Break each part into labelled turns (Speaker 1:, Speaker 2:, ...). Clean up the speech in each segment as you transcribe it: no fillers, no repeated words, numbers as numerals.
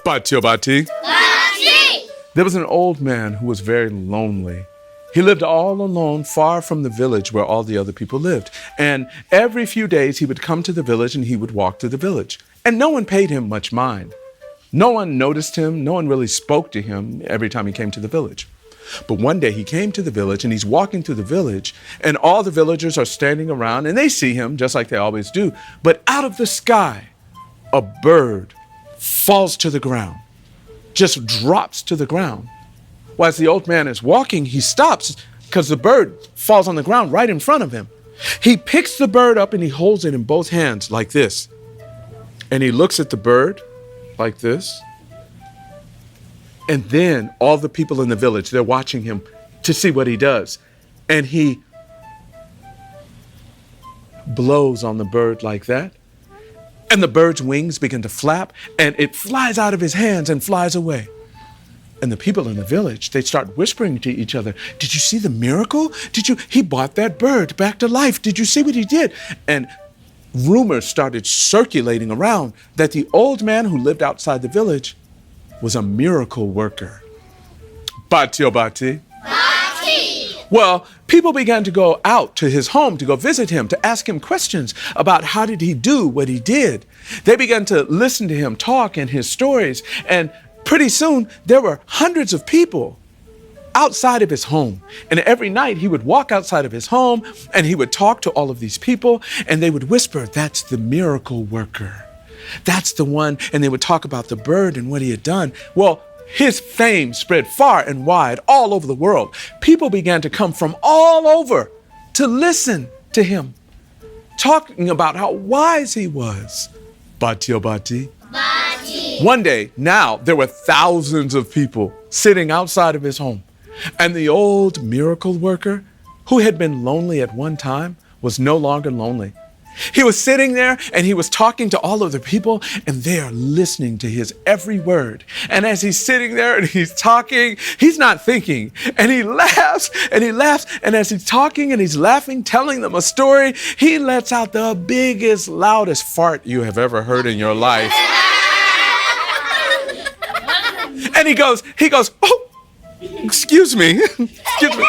Speaker 1: Batio bati.
Speaker 2: Bati!
Speaker 1: There was an old man who was very lonely. He lived all alone, far from the village where all the other people lived. And every few days he would come to the village and he would walk through the village. And no one paid him much mind. No one noticed him. No one really spoke to him every time he came to the village. But one day he came to the village and he's walking through the village and all the villagers are standing around and they see him just like they always do. But out of the sky, a bird falls to the ground, just drops to the ground. Well, as the old man is walking, he stops because the bird falls on the ground right in front of him. He picks the bird up and he holds it in both hands like this. And he looks at the bird like this. And then all the people in the village, they're watching him to see what he does. And he blows on the bird like that. And the bird's wings begin to flap and it flies out of his hands and flies away. And the people in the village, they start whispering to each other, did you see the miracle? He brought that bird back to life. Did you see what he did? And rumors started circulating around that the old man who lived outside the village was a miracle worker. Batio bati.
Speaker 2: Bati!
Speaker 1: Well, people began to go out to his home to go visit him, to ask him questions about how did he do what he did. They began to listen to him talk and his stories, and pretty soon there were hundreds of people outside of his home. And every night he would walk outside of his home and he would talk to all of these people and they would whisper, that's the miracle worker. That's the one. And they would talk about the bird and what he had done. Well, his fame spread far and wide all over the world. People began to come from all over to listen to him, talking about how wise he was. Batio bati.
Speaker 2: Bati!
Speaker 1: One day, now, there were thousands of people sitting outside of his home. And the old miracle worker, who had been lonely at one time, was no longer lonely. He was sitting there and he was talking to all of the people and they are listening to his every word. And as he's sitting there and he's talking, he's not thinking. And he laughs and he laughs. And as he's talking and he's laughing, telling them a story, he lets out the biggest, loudest fart you have ever heard in your life. And he goes, oh, excuse me. Excuse me.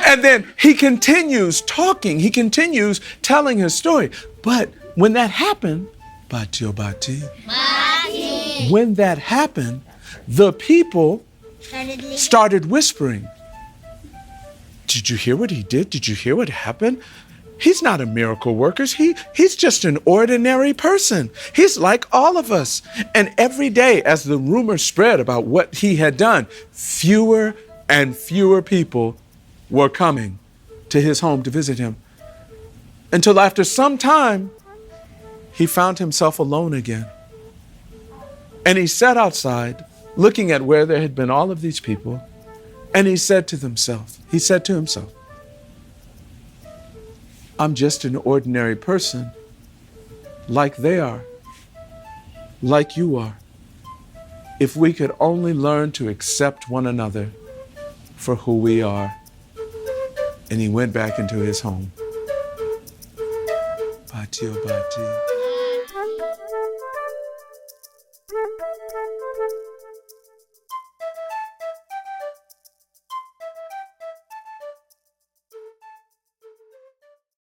Speaker 1: And then he continues talking. He continues telling his story. But when that happened, Batio bati,
Speaker 2: Bati!
Speaker 1: when that happened, the people started whispering. Did you hear what he did? Did you hear what happened? He's not a miracle worker. He's just an ordinary person. He's like all of us. And every day as the rumor spread about what he had done, fewer and fewer people were coming to his home to visit him. Until after some time, he found himself alone again. And he sat outside looking at where there had been all of these people. And he said to himself, I'm just an ordinary person, like they are, like you are. If we could only learn to accept one another for who we are. And he went back into his home. Batio bati.